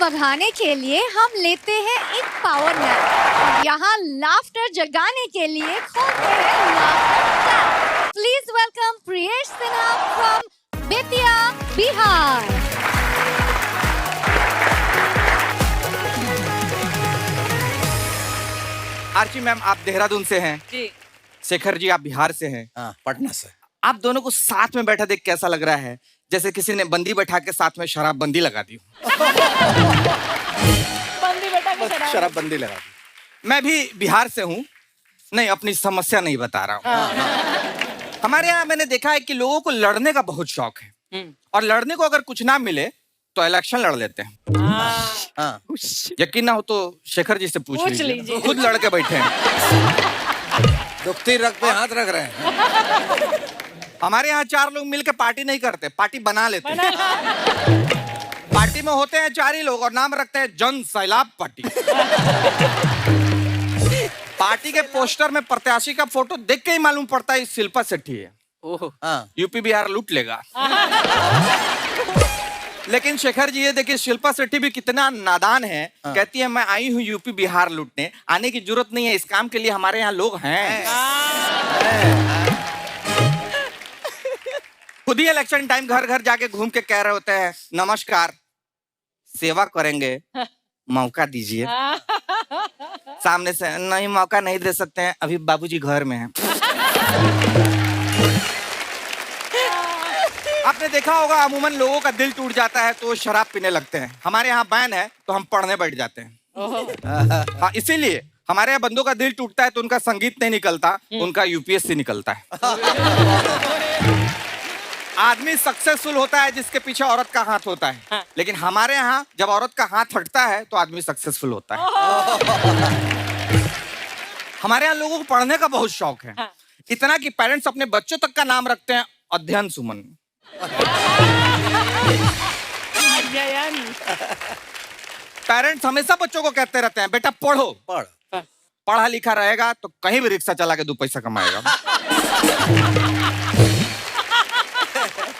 बढ़ाने के लिए हम लेते हैं एक पावर नैप। यहाँ लाफ्टर जगाने के लिए खोलते हैं laughter. Please welcome Priyesh Sinha from Bettiah, Bihar. Archi ma'am, आप देहरादून से हैं जी। शेखर जी, आप बिहार से हैं। हाँ, पटना से। आप दोनों को साथ में बैठा देख कैसा लग रहा है? जैसे किसी ने बंदी बैठा के साथ में शराब बंदी लगा दी। बंदी बेटा की शराब बंदी लगा दी। मैं भी बिहार से हूँ। नहीं, अपनी समस्या नहीं बता रहा हूँ। हमारे यहाँ मैंने देखा है कि लोगों को लड़ने का बहुत शौक है, और लड़ने को अगर कुछ ना मिले तो इलेक्शन लड़ लेते हैं। हाँ। यकीन ना हो तो शेखर जी से पूछ लीजिए, लीजिए। खुद लड़ के बैठे हैं। दुखती रख पे हाथ रख रहे हैं। हमारे यहाँ 4 लोग मिलकर पार्टी नहीं करते, पार्टी बना लेते हैं। पार्टी में होते हैं 4 ही लोग और नाम रखते हैं जन सैलाब पार्टी। पार्टी के पोस्टर में प्रत्याशी का फोटो देख के ही मालूम पड़ता है शिल्पा शेट्टी है। ओह, हाँ। यूपी बिहार लूट लेगा। लेकिन शेखर जी, ये देखिए शिल्पा शेट्टी भी कितना नादान है। कहती है मैं आई हूँ यूपी बिहार लूटने, आने की जरूरत नहीं है, इस काम के लिए हमारे यहाँ लोग हैं। खुद ही इलेक्शन टाइम घर घर जाके घूम के कह रहे होते हैं नमस्कार, सेवा करेंगे, मौका दीजिए। सामने से नहीं, मौका नहीं दे सकते हैं, अभी बाबूजी घर में हैं। आपने देखा होगा अमूमन लोगों का दिल टूट जाता है तो वो शराब पीने लगते हैं। हमारे यहाँ बैन है तो हम पढ़ने बैठ जाते हैं। हाँ, इसीलिए हमारे यहाँ बंदों का दिल टूटता है तो उनका संगीत नहीं निकलता, उनका यूपीएससी निकलता है। आदमी सक्सेसफुल होता है जिसके पीछे औरत का हाथ होता है, लेकिन हमारे यहाँ जब औरत का हाथ हटता है तो आदमी सक्सेसफुल होता है। हमारे यहाँ लोगों को पढ़ने का बहुत शौक है, इतना कि पेरेंट्स अपने बच्चों तक का नाम रखते हैं अध्ययन सुमन। पेरेंट्स हमेशा बच्चों को कहते रहते हैं बेटा पढ़ो, पढ़ा लिखा रहेगा तो कहीं भी रिक्शा चला के 2 पैसा कमाएगा।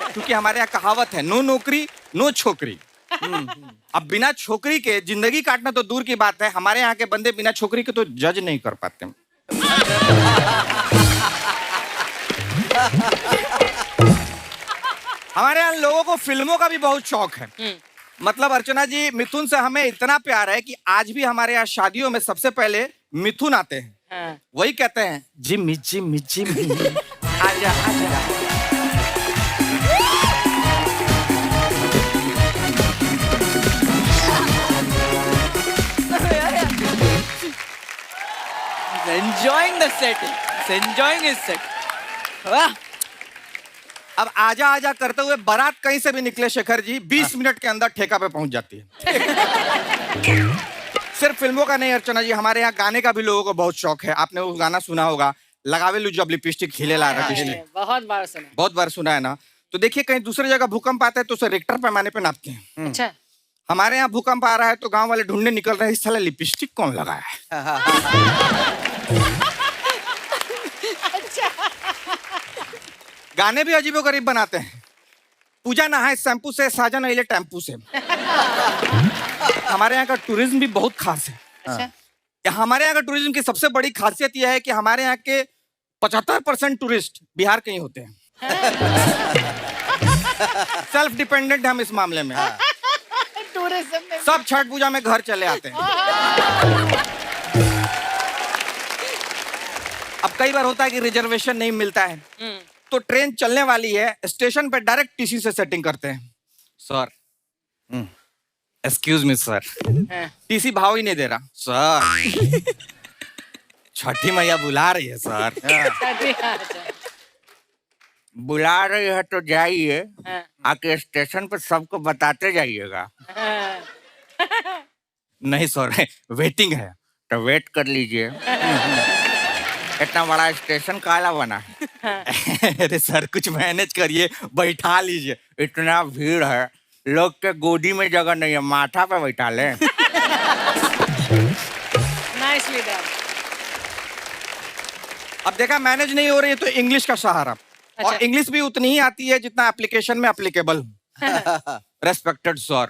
क्योंकि हमारे यहाँ कहावत है नो नौकरी नो छोकरी। अब बिना छोकरी के जिंदगी काटना तो दूर की बात है, हमारे यहाँ के बंदे बिना छोकरी के तो जज नहीं कर पाते। हमारे यहाँ लोगों को फिल्मों का भी बहुत शौक है। मतलब अर्चना जी, मिथुन से हमें इतना प्यार है कि आज भी हमारे यहाँ शादियों में सबसे पहले मिथुन आते हैं। वही कहते हैं जिम्मी जिम्मी जिम्मी आजा आजा। Enjoying the setting. Enjoying his set. वाह। अब आजा आजा करते हुए बारात कहीं से भी निकले शेखर जी, 20 मिनट के अंदर ठेका पे पहुंच जाती है। सिर्फ फिल्मों का नहीं अर्चना जी, हमारे यहाँ गाने का भी लोगों को बहुत शौक है। आपने वो गाना सुना होगा, लगावे लू जब लिपस्टिक हिले ला लिपस्टिक। बहुत बार सुना। बहुत बार सुना है ना। तो देखिए कहीं दूसरी जगह भूकंप आता है तो उसे रिक्टर पैमाने पे नापते हैं। अच्छा। हमारे यहाँ भूकंप आ रहा है तो गांव वाले ढूंढने निकल रहे हैं इस साला लिपस्टिक कौन लगाया है। गाने भी अजीबो गरीब बनाते हैं। पूजा नहाए शैम्पू से, साजन अहिले टेम्पू से। हमारे यहाँ का टूरिज्म भी बहुत खास है। अच्छा। हमारे यहाँ का टूरिज्म की सबसे बड़ी खासियत यह है कि हमारे यहाँ के 75% टूरिस्ट बिहार के ही होते हैं। सेल्फ डिपेंडेंट हम इस मामले में। टूरिज्म में सब छठ पूजा में घर चले आते हैं। अब कई बार होता है कि रिजर्वेशन नहीं मिलता है तो ट्रेन चलने वाली है, स्टेशन पे डायरेक्ट टीसी से सेटिंग करते हैं। Sir, excuse me sir, TC भाव ही नहीं दे रहा। सर, छठी मैया बुला रही है सर। बुला रही है तो जाइए, आके स्टेशन पे सबको बताते जाइएगा। नहीं सर, वेटिंग है तो वेट कर लीजिए। इतना बड़ा स्टेशन काला बना है। अरे सर कुछ मैनेज करिए, बैठा लीजिए, इतना भीड़ है, लोग के गोदी में जगह नहीं है, माथा पे बैठा ले। Nicely done. अब देखा मैनेज नहीं हो रही है तो इंग्लिश का सहारा। अच्छा। और इंग्लिश भी उतनी ही आती है जितना एप्लीकेशन में applicable. Respected sir,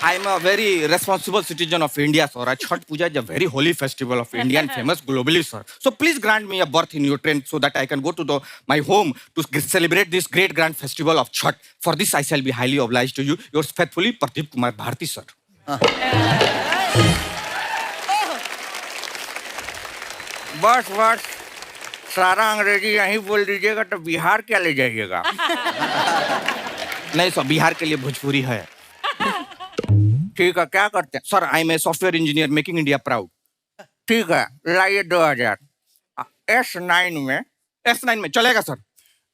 I am a very responsible citizen of India, sir. Chhath Puja is a very holy festival of India and famous globally, sir. So please grant me a berth in your train so that I can go to my home to celebrate this great grand festival of Chhath. For this, I shall be highly obliged to you. Yours faithfully, Pradeep Kumar Bharti, sir. बस सारा अंग्रेजी यहीं बोल दीजिएगा तो बिहार क्या ले जाइएगा नहीं सर बिहार के लिए भोजपुरी है ठीक है क्या करते हैं sir I am a software engineer making India proud ठीक है लाइए 2000 S9 में चलेगा सर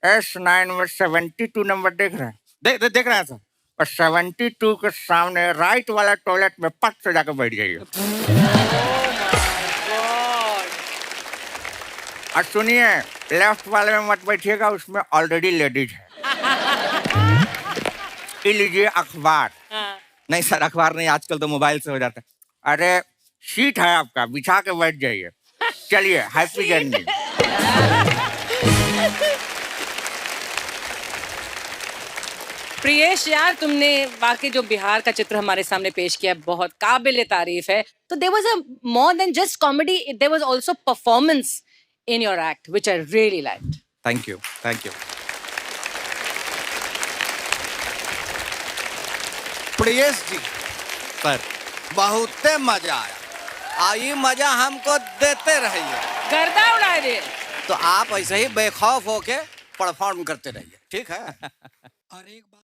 S9 में 72 नंबर देख रहे हैं देख रहे हैं सर और 72 के सामने राइट वाला टॉयलेट में पट से जाकर बैठ जाइए और सुनिए लेफ्ट वाले में मत बैठिएगा उसमें ऑलरेडी लेडीज है ये लीजिए अखबार नहीं सर अखबार नहीं आजकल तो मोबाइल से हो जाता है अरे सीट है आपका बिछा के बैठ जाइए चलिए हैप्पी जर्नी प्रियेश यार तुमने वाकई जो बिहार का चित्र हमारे सामने पेश किया बहुत काबिल तारीफ है तो there was a more than just comedy there was also performance in your act, which I really liked. Thank you. Priyesh ji sir बहुत मजा आया आई मजा हमको देते रहिए गर्दा उड़ा दे तो आप ऐसे ही बेखौफ होके परफॉर्म करते रहिए ठीक है और एक बात